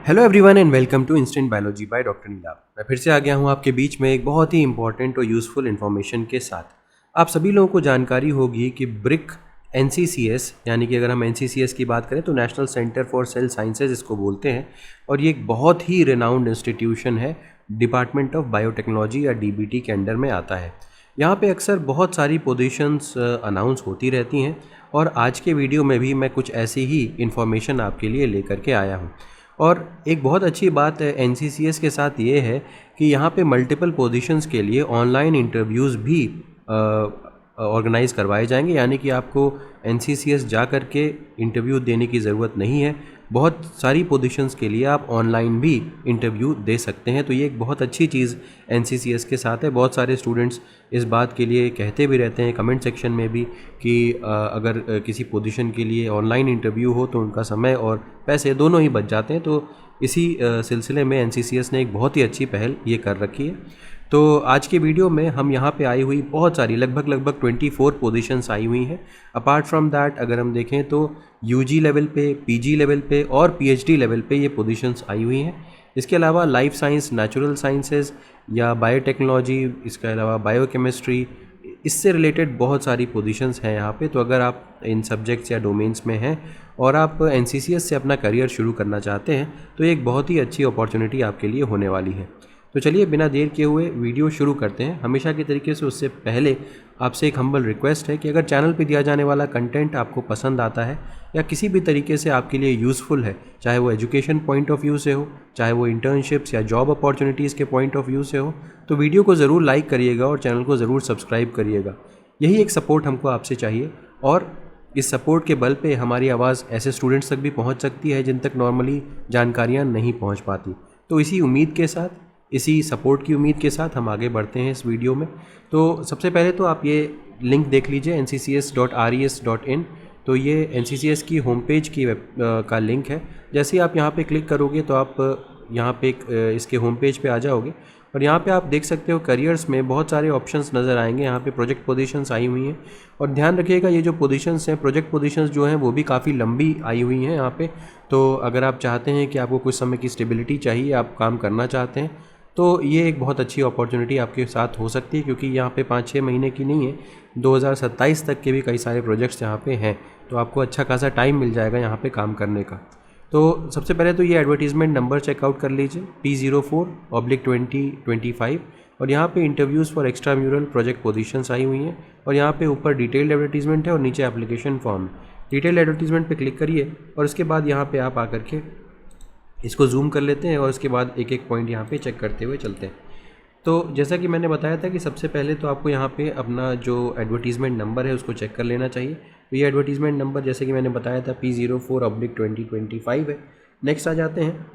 Hello everyone and welcome to instant biology by doctor Neelabh. मैं फिर से आ गया हूँ आपके बीच में एक बहुत ही इंपॉर्टेंट और यूज़फुल इन्फॉर्मेशन के साथ। आप सभी लोगों को जानकारी होगी कि ब्रिक एनसीसीएस, यानी कि अगर हम एनसीसीएस की बात करें तो national centre for sale sciences इसको बोलते हैं, और ये एक बहुत ही रिनाउंड इंस्टीट्यूशन है, डिपार्टमेंट ऑफ बायोटेक्नोलॉजी या डीबीटी के अंडर में आता है। यहाँ पे अक्सर बहुत सारी पोजीशंस अनाउंस होती रहती हैं, और आज के वीडियो में भी मैं कुछ ऐसी ही इन्फॉर्मेशन आपके लिए लेकर के आया हूँ। और एक बहुत अच्छी बात एनसीसीएस के साथ ये है कि यहाँ पे मल्टीपल पोजीशंस के लिए ऑनलाइन इंटरव्यूज़ भी ऑर्गेनाइज़ करवाए जाएंगे, यानी कि आपको एनसीसीएस जा कर के इंटरव्यू देने की ज़रूरत नहीं है। बहुत सारी पोजीशंस के लिए आप ऑनलाइन भी इंटरव्यू दे सकते हैं। तो ये एक बहुत अच्छी चीज़ एनसीसीएस के साथ है। बहुत सारे स्टूडेंट्स इस बात के लिए कहते भी रहते हैं कमेंट सेक्शन में भी कि अगर किसी पोजीशन के लिए ऑनलाइन इंटरव्यू हो तो उनका समय और पैसे दोनों ही बच जाते हैं। तो इसी सिलसिले में एनसीसीएस ने एक बहुत ही अच्छी पहल ये कर रखी है। तो आज के वीडियो में हम यहाँ पे आई हुई बहुत सारी लगभग 24 पोजीशंस आई हुई हैं। अपार्ट फ्रॉम दैट अगर हम देखें तो यूजी लेवल पे, पीजी लेवल पे और पीएचडी लेवल पे ये पोजीशंस आई हुई हैं। इसके अलावा लाइफ साइंस, नेचुरल साइंसेज या बायोटेक्नोलॉजी, इसके अलावा बायोकेमिस्ट्री, इससे रिलेटेड बहुत सारी पोजीशंस हैं यहाँ पे। तो अगर आप इन सब्जेक्ट्स या डोमेन्स में हैं और आप एनसीसीएस से अपना करियर शुरू करना चाहते हैं तो ये एक बहुत ही अच्छी अपॉर्चुनिटी आपके लिए होने वाली है। तो चलिए बिना देर किए हुए वीडियो शुरू करते हैं। हमेशा की तरीके से उससे पहले आपसे एक हम्बल रिक्वेस्ट है कि अगर चैनल पे दिया जाने वाला कंटेंट आपको पसंद आता है या किसी भी तरीके से आपके लिए यूज़फुल है, चाहे वो एजुकेशन पॉइंट ऑफ व्यू से हो, चाहे वो इंटर्नशिप्स या जॉब अपॉर्चुनिटीज़ के पॉइंट ऑफ व्यू से हो, तो वीडियो को ज़रूर लाइक करिएगा और चैनल को ज़रूर सब्सक्राइब करिएगा। यही एक सपोर्ट हमको आपसे चाहिए, और इस सपोर्ट के बल पे हमारी आवाज़ ऐसे स्टूडेंट्स तक भी पहुंच सकती है जिन तक नॉर्मली जानकारियां नहीं पहुंच पाती। तो इसी उम्मीद के साथ, इसी सपोर्ट की उम्मीद के साथ हम आगे बढ़ते हैं इस वीडियो में। तो सबसे पहले तो आप ये लिंक देख लीजिए nccs.res.in। तो ये एनसीसीएस की होम पेज की का लिंक है। जैसे ही आप यहाँ पे क्लिक करोगे तो आप यहाँ पे इसके होम पेज पे आ जाओगे, और यहाँ पे आप देख सकते हो करियर्स में बहुत सारे ऑप्शंस नज़र आएंगे। यहाँ पे प्रोजेक्ट पोजीशंस आई हुई हैं, और ध्यान रखिएगा ये जो पोजीशंस हैं, प्रोजेक्ट पोजीशंस जो हैं वो भी काफ़ी लंबी आई हुई हैं यहाँ पे। तो अगर आप चाहते हैं कि आपको कुछ समय की स्टेबिलिटी चाहिए, आप काम करना चाहते हैं, तो ये एक बहुत अच्छी अपॉर्चुनिटी आपके साथ हो सकती है, क्योंकि यहाँ पे 5-6 महीने की नहीं है, 2027 तक के भी कई सारे प्रोजेक्ट्स यहाँ पे हैं। तो आपको अच्छा खासा टाइम मिल जाएगा यहाँ पे काम करने का। तो सबसे पहले तो ये एडवर्टीज़मेंट नंबर चेकआउट कर लीजिए P04/2025, और यहाँ पे interviews for extra mural project positions आई हुई हैं, और यहाँ पे ऊपर डिटेल्ड एडवर्टीज़मेंट है और नीचे एप्लीकेशन फॉर्म। डिटेल्ड एडवर्टीज़मेंट पे क्लिक करिए, और उसके बाद यहाँ पे आप आकर के इसको जूम कर लेते हैं, और उसके बाद एक एक पॉइंट यहाँ पे चेक करते हुए चलते हैं। तो जैसा कि मैंने बताया था कि सबसे पहले तो आपको यहाँ पे अपना जो एडवर्टीज़मेंट नंबर है उसको चेक कर लेना चाहिए। तो ये एडवर्टीज़मेंट नंबर जैसे कि मैंने बताया था P04/2025 है। नेक्स्ट आ जाते हैं,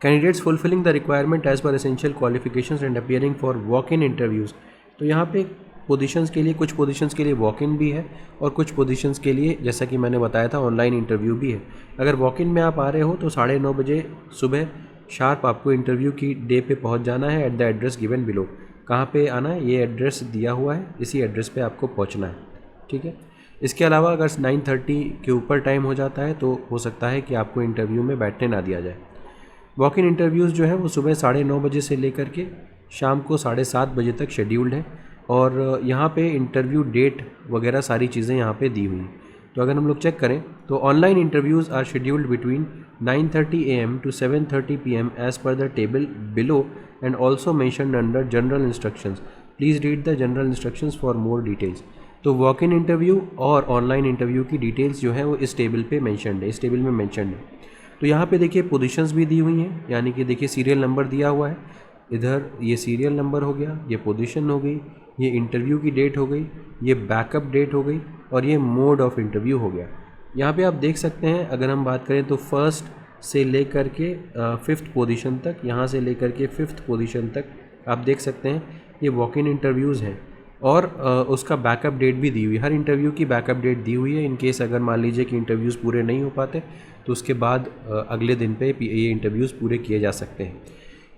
candidates fulfilling the requirement as per essential qualifications and appearing for walk in interviews. तो यहाँ पे पोजीशंस के लिए, कुछ पोजीशंस के लिए वॉक इन भी है, और कुछ पोजीशंस के लिए जैसा कि मैंने बताया था ऑनलाइन इंटरव्यू भी है। अगर वॉक इन में आप आ रहे हो तो 9:30 बजे सुबह शार्प आपको इंटरव्यू की डे पे पहुंच जाना है at the address given below. कहाँ पे आना है, ये एड्रेस दिया हुआ है, इसी एड्रेस पे आपको पहुंचना है, ठीक है। इसके अलावा अगर 9:30 के ऊपर टाइम हो जाता है तो हो सकता है कि आपको इंटरव्यू में बैठने ना दिया जाए। वॉक इन इंटरव्यूज़ जो है वो सुबह 9:30 बजे से लेकर के शाम को 7:30 बजे तक शेड्यूल्ड है, और यहाँ पे इंटरव्यू डेट वगैरह सारी चीज़ें यहाँ पे दी हुई हैं। तो अगर हम लोग चेक करें तो online interviews are scheduled between 9:30 AM to 7:30 PM as per the table below and also mentioned under general instructions. Please read the general instructions for more details. तो वॉक इन इंटरव्यू और online interview की details जो है वो इस table पे mentioned है, इस टेबल में मैंशनड है। तो यहाँ पे देखिए पोजीशंस भी दी हुई हैं, यानी कि देखिए सीरियल नंबर दिया हुआ है, इधर ये सीरियल नंबर हो गया, ये पोजीशन हो गई, ये इंटरव्यू की डेट हो गई, ये बैकअप डेट हो गई, और ये मोड ऑफ इंटरव्यू हो गया। यहाँ पे आप देख सकते हैं अगर हम बात करें तो फर्स्ट से लेकर के 5th पोजीशन तक, यहाँ से लेकर के 5th पोजीशन तक आप देख सकते हैं ये वॉक इन इंटरव्यूज़ हैं, और उसका बैकअप डेट भी दी हुई है। हर इंटरव्यू की बैकअप डेट दी हुई है, इन केस अगर मान लीजिए कि इंटरव्यूज़ पूरे नहीं हो पाते तो उसके बाद अगले दिन पे ये इंटरव्यूज़ पूरे किए जा सकते हैं।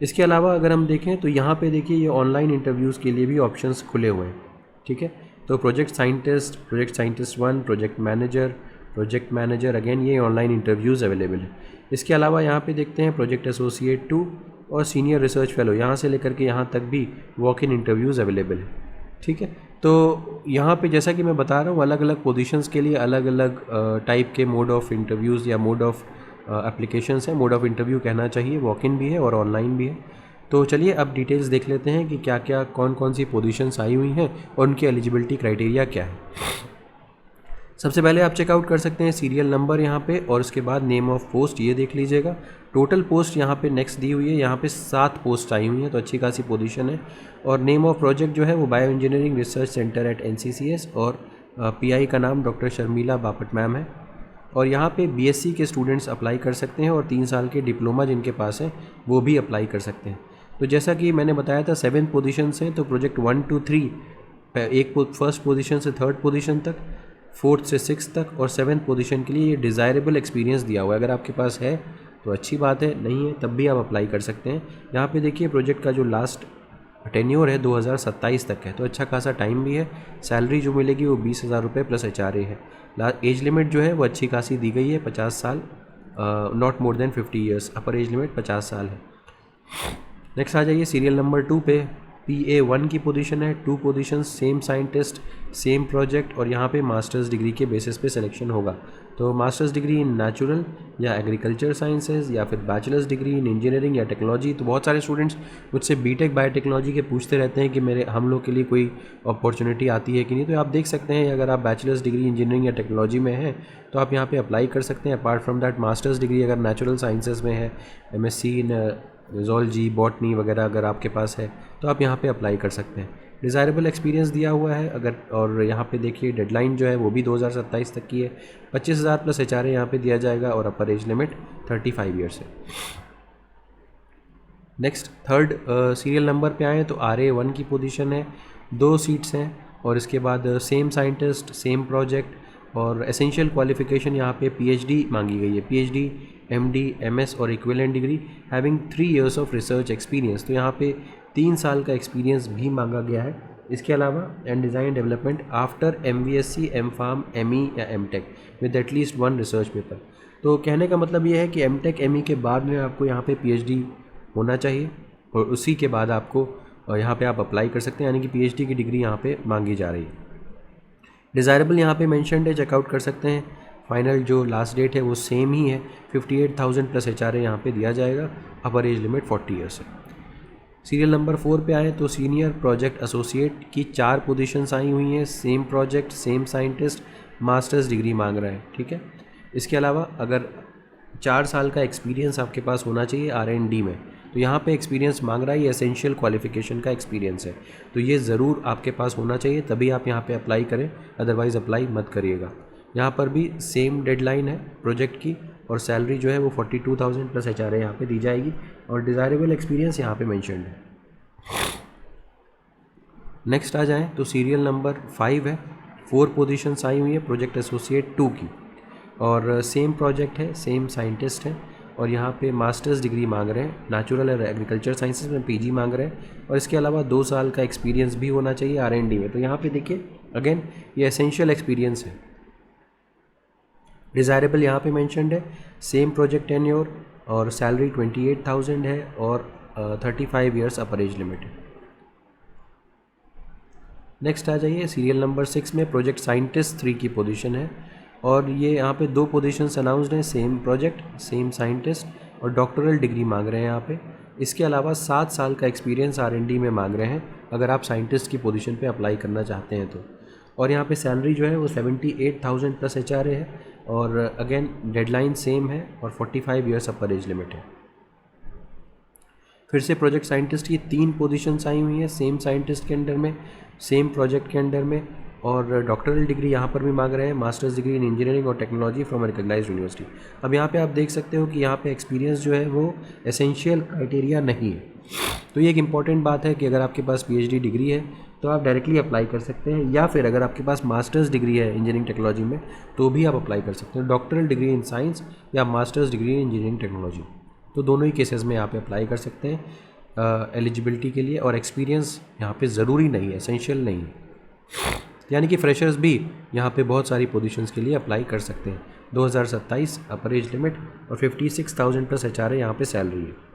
इसके अलावा अगर हम देखें तो यहाँ पे देखिए ये ऑनलाइन इंटरव्यूज़ के लिए भी ऑप्शंस खुले हुए हैं, ठीक है। तो project scientist 1, project manager again ये ऑनलाइन इंटरव्यूज़ अवेलेबल है। इसके अलावा यहाँ पे देखते हैं प्रोजेक्ट एसोसिएट 2 और सीनियर रिसर्च फेलो, यहाँ से लेकर के यहाँ तक भी वॉक इन इंटरव्यूज़ अवेलेबल है। ठीक है, तो यहाँ पे जैसा कि मैं बता रहा हूँ अलग अलग पोजीशंस के लिए अलग अलग टाइप के मोड ऑफ़ इंटरव्यूज़ या मोड ऑफ़ एप्लीकेशंस हैं। मोड ऑफ़ इंटरव्यू कहना चाहिए, वॉक इन भी है और ऑनलाइन भी है। तो चलिए अब डिटेल्स देख लेते हैं कि क्या क्या कौन कौन सी पोजीशंस आई हुई हैं और उनकी एलिजिबिलिटी क्राइटेरिया क्या है। सबसे पहले आप चेकआउट कर सकते हैं सीरियल नंबर यहाँ पे और उसके बाद नेम ऑफ़ पोस्ट ये देख लीजिएगा। टोटल पोस्ट यहाँ पे नेक्स्ट दी हुई है, यहाँ पे 7 पोस्ट आई हुई हैं, तो अच्छी खासी पोजीशन है। और नेम ऑफ प्रोजेक्ट जो है वो bio engineering research centre at NCCS और PI का नाम डॉक्टर शर्मिला बापट मैम है। और यहाँ पे BSc के स्टूडेंट्स अप्लाई कर सकते हैं और 3 साल के डिप्लोमा जिनके पास है वो भी अप्लाई कर सकते हैं। तो जैसा कि मैंने बताया था 7 पोजीशन हैं, तो प्रोजेक्ट 1 to 3 एक फर्स्ट पोजीशन से थर्ड पोजीशन तक, 4th से 6th तक और 7th पोजीशन के लिए ये डिज़ायरेबल एक्सपीरियंस दिया हुआ है। अगर आपके पास है तो अच्छी बात है, नहीं है तब भी आप अप्लाई कर सकते हैं। यहाँ पे देखिए प्रोजेक्ट का जो लास्ट टेन्योर है 2027 तक है, तो अच्छा खासा टाइम भी है। सैलरी जो मिलेगी वो 20,000 रुपये प्लस HRA है। एज लिमिट जो है वो अच्छी खासी दी गई है, 50 साल, not more than 50 years, upper age limit 50 साल है। नेक्स्ट आ जाइए सीरियल नंबर 2 पे। PA1 की पोजीशन है, 2 position, same scientist, same project और यहाँ पे मास्टर्स डिग्री के बेसिस पे सिलेक्शन होगा। तो मास्टर्स डिग्री इन नेचुरल या एग्रीकल्चर साइंसेज या फिर बैचलर्स डिग्री इन इंजीनियरिंग या टेक्नोलॉजी। तो बहुत सारे स्टूडेंट्स मुझसे बीटेक बायोटेक्नोलॉजी के पूछते रहते हैं कि हम लोग के लिए कोई अपॉर्चुनिटी आती है कि नहीं। तो आप देख सकते हैं अगर आप बैचलर्स डिग्री इंजीनियरिंग या टेक्नोलॉजी में हैं तो आप यहाँ पे अप्लाई कर सकते हैं। Apart from that masters degree अगर नेचुरल साइंसेज में है, MSc इन ज़ूलॉजी, बॉटनी वगैरह अगर आपके पास है तो आप यहाँ पे अप्लाई कर सकते हैं। डिज़ायरेबल एक्सपीरियंस दिया हुआ है अगर, और यहाँ पे देखिए डेडलाइन जो है वो भी 2027 तक की है। 25,000 प्लस HRA यहाँ पे दिया जाएगा और अपर एज लिमिट 35 ईयर्स है। नेक्स्ट थर्ड सीरियल नंबर पे आए तो RA1 की पोजीशन है, 2 सीट्स हैं और इसके बाद सेम साइंटिस्ट, सेम प्रोजेक्ट और एसेंशियल क्वालिफिकेशन यहाँ पे PhD मांगी गई है। PhD, MD, MS और equivalent degree having 3 years of research experience, तो यहाँ पे 3 साल का एक्सपीरियंस भी मांगा गया है। इसके अलावा and design development after MVSc, MPharm, ME या MTech with at least 1 research paper. तो कहने का मतलब ये है कि MTech, ME के बाद में आपको यहाँ पे PhD होना चाहिए और उसी के बाद आपको यहाँ पे आप अप्लाई कर सकते हैं, यानी कि PhD की डिग्री यहाँ पे मांगी जा रही है। डिज़ायरेबल यहाँ पे मेंशन्ड है, चेकआउट कर सकते हैं। फाइनल जो लास्ट डेट है वो सेम ही है, 58,000 प्लस HRA यहाँ पे दिया जाएगा। अपर एज लिमिट 40 ईयर्स है। सीरियल नंबर 4 पे आए तो सीनियर प्रोजेक्ट एसोसिएट की 4 पोजीशंस आई हुई हैं, same project, same scientist, masters degree मांग रहा है। ठीक है, इसके अलावा अगर 4 साल का एक्सपीरियंस आपके पास होना चाहिए R&D में, तो यहाँ पे एक्सपीरियंस मांग रहा है, ये एसेंशियल क्वालिफिकेशन का एक्सपीरियंस है, तो ये ज़रूर आपके पास होना चाहिए तभी आप यहाँ पे अप्लाई करें, अदरवाइज़ अप्लाई मत करिएगा। यहाँ पर भी सेम डेडलाइन है प्रोजेक्ट की और सैलरी जो है वो 42,000 प्लस HRA यहाँ पे दी जाएगी और डिज़ायरेबल एक्सपीरियंस यहाँ पे मेंशन्ड है। नेक्स्ट आ जाएँ तो सीरियल नंबर 5 है, 4 पोजीशंस आई हुई है प्रोजेक्ट एसोसिएट 2 की और सेम प्रोजेक्ट है, सेम साइंटिस्ट है और यहाँ पे मास्टर्स डिग्री मांग रहे हैं, नेचुरल और एग्रीकल्चर साइंसेज में PG मांग रहे हैं और इसके अलावा 2 साल का एक्सपीरियंस भी होना चाहिए R&D में। तो यहाँ पे देखिए अगेन ये एसेंशियल एक्सपीरियंस है। डिज़ायरेबल यहाँ पे मेंशन्ड है, सेम प्रोजेक्ट टेन्योर और सैलरी 28,000 है और 35 ईयर्स अपर एज लिमिट है। नेक्स्ट आ जाइए सीरियल नंबर 6 में प्रोजेक्ट साइंटिस्ट 3 की पोजीशन है और ये यहाँ पे 2 पोजीशंस अनाउंस्ड हैं, सेम प्रोजेक्ट, सेम साइंटिस्ट और डॉक्टरल डिग्री मांग रहे हैं यहाँ पे। इसके अलावा 7 साल का एक्सपीरियंस R&D में मांग रहे हैं अगर आप साइंटिस्ट की पोजीशन पे अप्लाई करना चाहते हैं तो। और यहाँ पे सैलरी जो है वो 78,000 प्लस HRA है और अगेन डेडलाइन सेम है और 45 ईयर्स अपर एज लिमिट है। फिर से प्रोजेक्ट साइंटिस्ट की 3 पोजीशंस आई हुई हैं, सेम साइंटिस्ट के अंडर में, सेम प्रोजेक्ट के अंडर में और डॉक्टरल डिग्री यहाँ पर भी मांग रहे हैं, मास्टर्स डिग्री इन इंजीनियरिंग और टेक्नोलॉजी फ्रॉम रिकॉग्नाइज्ड यूनिवर्सिटी। अब यहाँ पे आप देख सकते हो कि यहाँ पे एक्सपीरियंस जो है वो एसेंशियल क्राइटेरिया नहीं है। तो ये एक इंपॉर्टेंट बात है कि अगर आपके पास PhD डिग्री है तो आप डायरेक्टली अप्लाई कर सकते हैं, या फिर अगर आपके पास मास्टर्स डिग्री है इंजीनियरिंग टेक्नोलॉजी में तो भी आप अप्लाई कर सकते हैं। डॉक्टरल डिग्री इन साइंस या masters degree in engineering technology, तो दोनों ही केसेस में आप अप्लाई कर सकते हैं एलिजिबिलिटी के लिए। और एक्सपीरियंस यहाँ पे ज़रूरी नहीं है, एसेंशियल नहीं है। यानी कि फ्रेशर्स भी यहाँ पे बहुत सारी पोजीशंस के लिए अप्लाई कर सकते हैं। 2027 अपर एज लिमिट और 56,000 प्लस HRA यहाँ पे सैलरी है।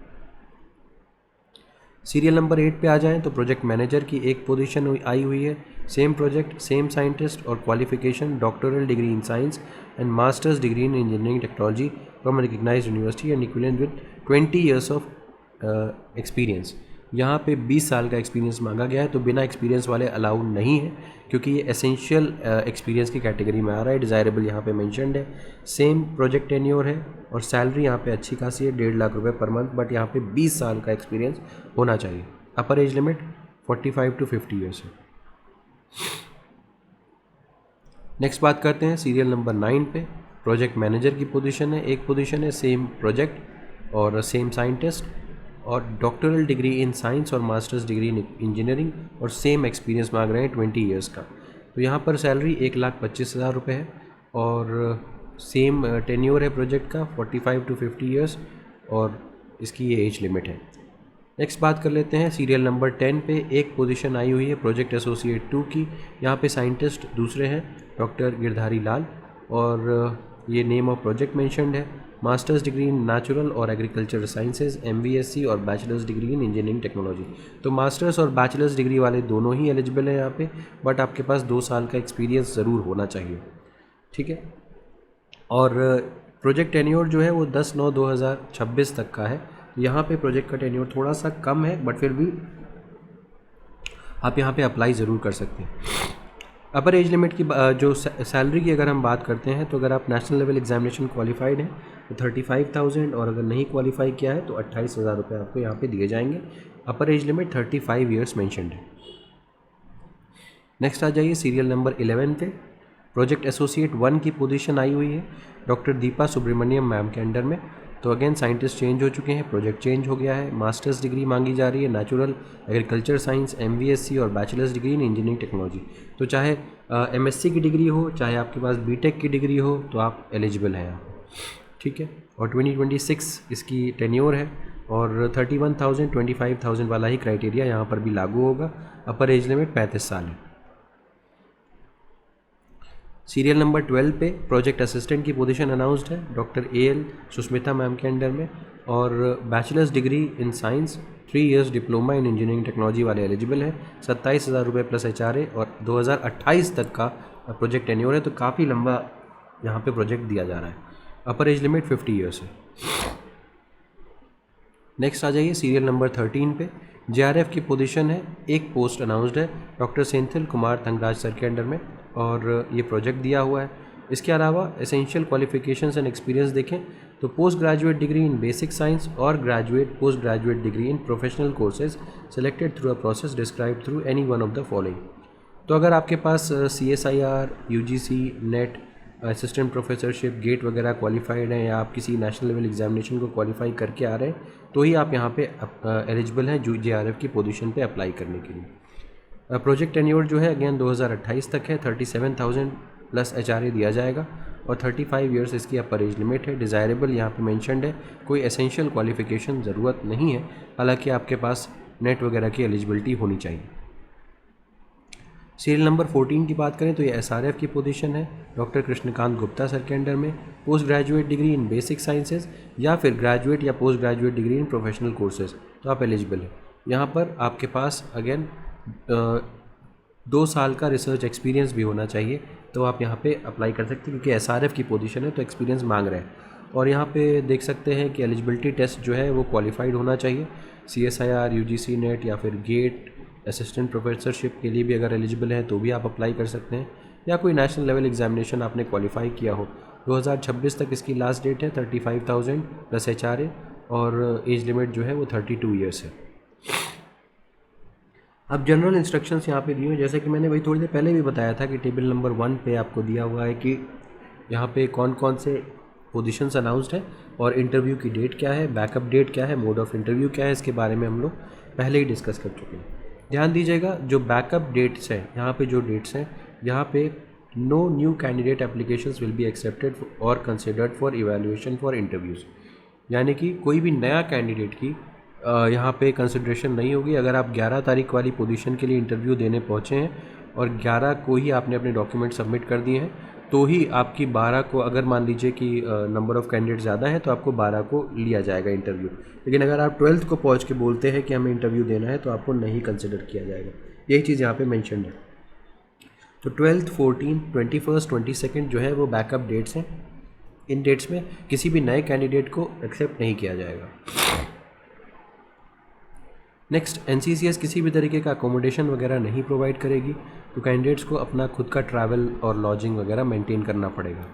सीरियल नंबर 8 पे आ जाएं तो प्रोजेक्ट मैनेजर की एक पोजीशन आई हुई है। सेम प्रोजेक्ट, सेम साइंटिस्ट और qualification doctoral degree in science and masters degree in engineering technology from recognised university and equivalent with 20 years of experience. यहाँ पे 20 साल का एक्सपीरियंस मांगा गया है, तो बिना एक्सपीरियंस वाले अलाउड नहीं है क्योंकि ये एसेंशियल एक्सपीरियंस की कैटेगरी में आ रहा है। डिज़ायरेबल यहाँ पे मेंशन्ड है। सेम प्रोजेक्ट टेन्योर है और सैलरी यहाँ पे अच्छी खासी है, 1.5 लाख रुपए पर मंथ, बट यहाँ पे 20 साल का एक्सपीरियंस होना चाहिए। अपर एज लिमिट 45 to 50 ईयर्स है। नेक्स्ट बात करते हैं सीरियल नंबर 9 पे। प्रोजेक्ट मैनेजर की पोजीशन है, एक पोजीशन है, सेम प्रोजेक्ट और सेम साइंटिस्ट और डॉक्टरल डिग्री इन साइंस और मास्टर्स डिग्री इन इंजीनियरिंग और सेम एक्सपीरियंस मांग रहे हैं 20 ईयर्स का। तो यहाँ पर सैलरी 1,25,000 रुपये है और सेम टेन्योर है प्रोजेक्ट का 45 to 50 ईयर्स और इसकी ये एज लिमिट है। नेक्स्ट बात कर लेते हैं सीरियल नंबर 10 पे। एक पोजीशन आई हुई है प्रोजेक्ट एसोसिएट 2 की। यहाँ पे साइंटिस्ट दूसरे हैं डॉक्टर गिरधारी लाल और ये नेम ऑफ प्रोजेक्ट मेंशन्ड है। मास्टर्स डिग्री इन नेचुरल और एग्रीकल्चर साइंसेज, MVSC और bachelors degree in engineering technology. तो मास्टर्स और बैचलर्स डिग्री वाले दोनों ही एलिजिबल हैं यहाँ पे, बट आपके पास 2 साल का एक्सपीरियंस ज़रूर होना चाहिए, ठीक है। और प्रोजेक्ट टेन्योर जो है वो 10/9/2026 तक का है। यहाँ पे प्रोजेक्ट का टेन्योर थोड़ा सा कम है, बट फिर भी आप यहाँ पे अप्लाई ज़रूर कर सकते हैं। अपर एज लिमिट की जो सैलरी की अगर हम बात करते हैं तो अगर आप नेशनल लेवल एग्जामिनेशन क्वालिफाइड हैं तो 35,000 और अगर नहीं क्वालिफाई किया है तो 28,000 रुपये आपको यहाँ पे दिए जाएंगे। अपर एज लिमिट 35 ईयर्स मेंशन्ड है। नेक्स्ट आ जाइए सीरियल नंबर 11 पे। प्रोजेक्ट एसोसिएट 1 की पोजीशन आई हुई है डॉक्टर दीपा सुब्रमण्यम मैम के अंडर में। तो अगेन साइंटिस्ट चेंज हो चुके हैं, प्रोजेक्ट चेंज हो गया है। मास्टर्स डिग्री मांगी जा रही है नेचुरल एग्रीकल्चर साइंस, MVSC और bachelors degree in engineering technology. तो चाहे MSc की डिग्री हो, चाहे आपके पास BTech की डिग्री हो, तो आप एलिजिबल हैं यहाँ, ठीक है। और 2026 इसकी टेन्योर है और 31,000 25,000 वाला ही क्राइटेरिया यहाँ पर भी लागू होगा। अपर एज लिमिट 35 साल है। सीरियल नंबर 12 पे प्रोजेक्ट असिस्टेंट की पोजीशन अनाउंस्ड है डॉक्टर AL सुष्मिता मैम के अंडर में और bachelors degree in science, 3 years diploma in engineering technology वाले एलिजिबल है। 27,000 रुपये प्लस HRA और 2028 तक का प्रोजेक्ट टेन्योर है, तो काफ़ी लंबा यहाँ पे प्रोजेक्ट दिया जा रहा है। अपर एज लिमिट 50 ईयर्स है। नेक्स्ट आ जाइए सीरियल नंबर 13 पे। JRF की पोजीशन है, एक पोस्ट अनाउंस्ड है डॉक्टर सेंथिल कुमार तंगराज सर के अंडर में और ये प्रोजेक्ट दिया हुआ है। इसके अलावा एसेंशियल क्वालिफिकेशंस एंड एक्सपीरियंस देखें तो post graduate degree in basic science और graduate post graduate degree in professional courses selected through a process describe through any one of the following. तो अगर आपके पास CSIR, UGC, NET, assistant professorship, GATE वगैरह qualified हैं या आप किसी नेशनल लेवल एग्जामिनेशन को क्वालिफाई करके आ रहे हैं तो ही आप यहाँ पे एलिजिबल हैं JRF की पोजीशन पे अप्लाई करने के लिए। प्रोजेक्ट टेन्योर जो है अगेन 2028 तक है। 37,000 प्लस HRA दिया जाएगा और 35 ईयर्स इसकी अपर एज लिमिट है। डिज़ायरेबल यहाँ पे मेंशन्ड है, कोई एसेंशियल क्वालिफिकेशन ज़रूरत नहीं है, हालांकि आपके पास नेट वगैरह की एलिजिबिलिटी होनी चाहिए। सीरियल नंबर 14 की बात करें तो ये SRF की पोजीशन है डॉक्टर कृष्णकांत गुप्ता सर के अंडर में। Post graduate degree in basic sciences या फिर ग्रेजुएट या post graduate degree in professional courses, तो आप एलिजिबल हैं। यहाँ पर आपके पास अगेन 2 साल का रिसर्च एक्सपीरियंस भी होना चाहिए, तो आप यहाँ पे अप्लाई कर सकते हैं क्योंकि SRF की पोजीशन है तो एक्सपीरियंस मांग रहे हैं। और यहाँ पे देख सकते हैं कि एलिजिबिलिटी टेस्ट जो है वो क्वालिफाइड होना चाहिए। CSIR, UGC, नेट या फिर गेट, असिस्टेंट प्रोफेसरशिप के लिए भी अगर एलिजिबल है तो भी आप अप्लाई कर सकते हैं, या कोई नेशनल लेवल एग्जामिनेशन आपने क्वालिफाई किया हो। 2026 तक इसकी लास्ट डेट है। 35,000 प्लस HRA और एज लिमिट जो है वो 32 ईयर्स है। अब जनरल इंस्ट्रक्शंस यहाँ पे दिए हैं, जैसे कि मैंने वही थोड़ी देर पहले भी बताया था कि टेबल नंबर 1 पे आपको दिया हुआ है कि यहाँ पे कौन कौन से पोजीशंस अनाउंस्ड है और इंटरव्यू की डेट क्या है, बैकअप डेट क्या है, मोड ऑफ इंटरव्यू क्या है, इसके बारे में हम लोग पहले ही डिस्कस कर चुके हैं। ध्यान दीजिएगा, जो बैकअप डेट्स हैं यहाँ पे, जो डेट्स हैं यहाँ पे, no new candidate applications will be accepted और considered for evaluation for interviews, यानी कि कोई भी नया कैंडिडेट की यहाँ पे कंसिड्रेशन नहीं होगी। अगर आप 11 तारीख वाली पोजीशन के लिए इंटरव्यू देने पहुँचे हैं और 11 को ही आपने अपने डॉक्यूमेंट सबमिट कर दिए हैं तो ही आपकी 12 को, अगर मान लीजिए कि नंबर ऑफ़ कैंडिडेट ज़्यादा है तो आपको 12 को लिया जाएगा इंटरव्यू। लेकिन अगर आप 12th को पहुंच के बोलते हैं कि हमें इंटरव्यू देना है तो आपको नहीं कंसिडर किया जाएगा। यही चीज़ यहाँ पे मेंशन है। तो 12th, 14, 21st, 22nd जो है वो बैकअप डेट्स हैं। इन डेट्स में किसी भी नए कैंडिडेट को एक्सेप्ट नहीं किया जाएगा। नेक्स्ट, NCCS किसी भी तरीके का अकोमोडेशन वगैरह नहीं प्रोवाइड करेगी, तो कैंडिडेट्स को अपना खुद का ट्रैवल और लॉजिंग वगैरह मेंटेन करना पड़ेगा।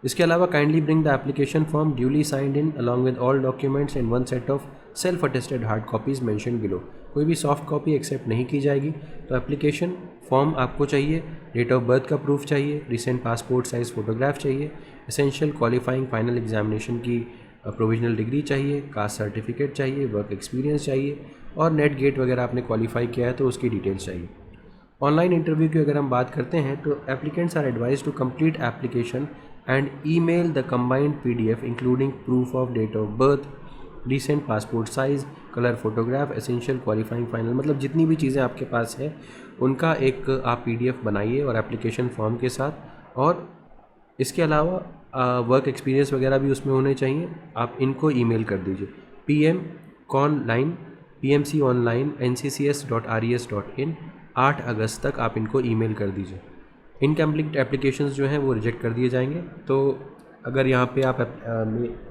इसके अलावा kindly bring the application form duly signed in along with all documents in one set of self attested hard copies mention below. कोई भी सॉफ्ट कॉपी एक्सेप्ट नहीं की जाएगी। तो एप्लीकेशन फॉर्म आपको चाहिए, डेट ऑफ बर्थ का प्रूफ चाहिए, रिसेंट पासपोर्ट साइज़ फ़ोटोग्राफ चाहिए, एसेंशियल क्वालिफाइंग फाइनल एग्जामिनेशन की प्रोविजनल डिग्री चाहिए, कास्ट सर्टिफिकेट चाहिए, वर्क एक्सपीरियंस चाहिए और नेट गेट वगैरह आपने क्वालिफाई किया है तो उसकी डिटेल्स चाहिए। ऑनलाइन इंटरव्यू की अगर हम बात करते हैं तो applicants are advise to complete application and email the combined PDF including proof of date of birth, recent passport size, colour photograph, essential qualifying final, मतलब जितनी भी चीज़ें आपके पास है उनका एक आप PDF बनाइए और एप्लीकेशन फॉर्म के साथ। और इसके अलावा वर्क एक्सपीरियंस वगैरह भी उसमें होने चाहिए। आप इनको ईमेल कर दीजिए pmconline@nccs.res.in 8 अगस्त तक आप इनको ईमेल कर दीजिए। इनकम्प्लीट एप्लीकेशंस जो हैं वो रिजेक्ट कर दिए जाएंगे। तो अगर यहाँ पे आप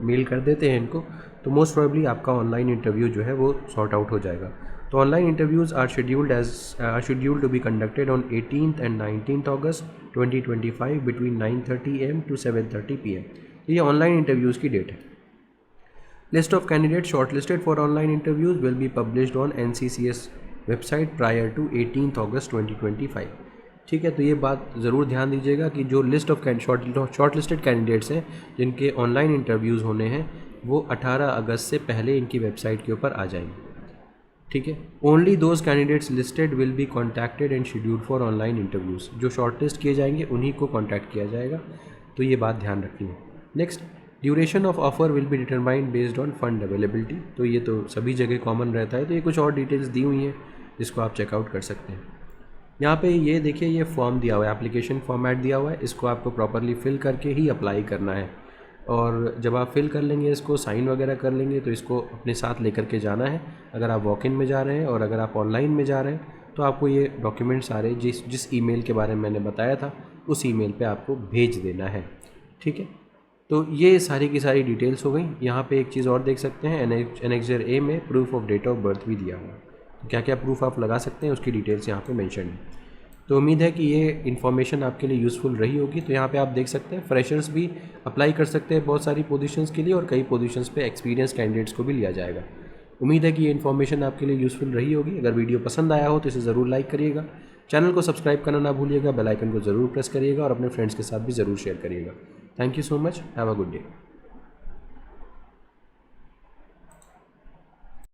मेल कर देते हैं इनको तो मोस्ट प्रोबेबली आपका ऑनलाइन इंटरव्यू जो है वो सॉर्ट आउट हो जाएगा। तो online interviews are scheduled to be conducted on 18th and 19th August 2025 between 9:30 AM to 7:30 PM। ये ऑनलाइन इंटरव्यूज़ की डेट है। List of candidate shortlisted for online interviews will be published on NCCS website prior to 18th August 2025। ठीक है, तो ये बात ज़रूर ध्यान दीजिएगा कि जो लिस्ट ऑफ शॉर्टलिस्टेड कैंडिडेट्स हैं जिनके ऑनलाइन इंटरव्यूज़ होने हैं वो 18 अगस्त से पहले इनकी वेबसाइट के ऊपर आ जाएंगे। ठीक है, only those candidates listed will be contacted and scheduled for online interviews. जो शॉर्टलिस्ट किए जाएंगे उन्हीं को कॉन्टैक्ट किया जाएगा। तो ये बात ध्यान रखनी है। Next, duration of offer will be determined based on fund availability. तो ये तो सभी जगह कॉमन रहता है। तो ये कुछ और डिटेल्स दी हुई हैं जिसको आप चेकआउट कर सकते हैं। यहाँ पे ये देखिए, ये फॉर्म दिया हुआ है, एप्लीकेशन फॉर्मेट दिया हुआ है। इसको आपको प्रॉपरली फिल करके ही अप्लाई करना है। और जब आप फिल कर लेंगे, इसको साइन वगैरह कर लेंगे तो इसको अपने साथ लेकर के जाना है अगर आप वॉक इन में जा रहे हैं। और अगर आप ऑनलाइन में जा रहे हैं तो आपको ये डॉक्यूमेंट सारे जिस ईमेल के बारे में मैंने बताया था उस ईमेल पे आपको भेज देना है। ठीक है, तो ये सारी की सारी डिटेल्स हो गई। यहाँ पे एक चीज़ और देख सकते हैं, एनेक्सर ए में proof of date of birth भी दिया हुआ है। तो क्या क्या प्रूफ आप लगा सकते हैं उसकी डिटेल्स यहाँ पे मेंशन है। तो उम्मीद है कि ये इन्फॉर्मेशन आपके लिए यूज़फुल रही होगी। तो यहाँ पे आप देख सकते हैं फ्रेशर्स भी अप्लाई कर सकते हैं बहुत सारी पोजीशंस के लिए और कई पोजीशंस पे एक्सपीरियंस कैंडिडेट्स को भी लिया जाएगा। उम्मीद है कि ये इन्फॉर्मेशन आपके लिए यूज़फुल रही होगी। अगर वीडियो पसंद आया हो तो इसे ज़रूर लाइक करिएगा, चैनल को सब्सक्राइब करना ना भूलिएगा, बेल आइकन को ज़रूर प्रेस करिएगा और अपने फ्रेंड्स के साथ भी ज़रूर शेयर करिएगा। Thank you so much, have a good day.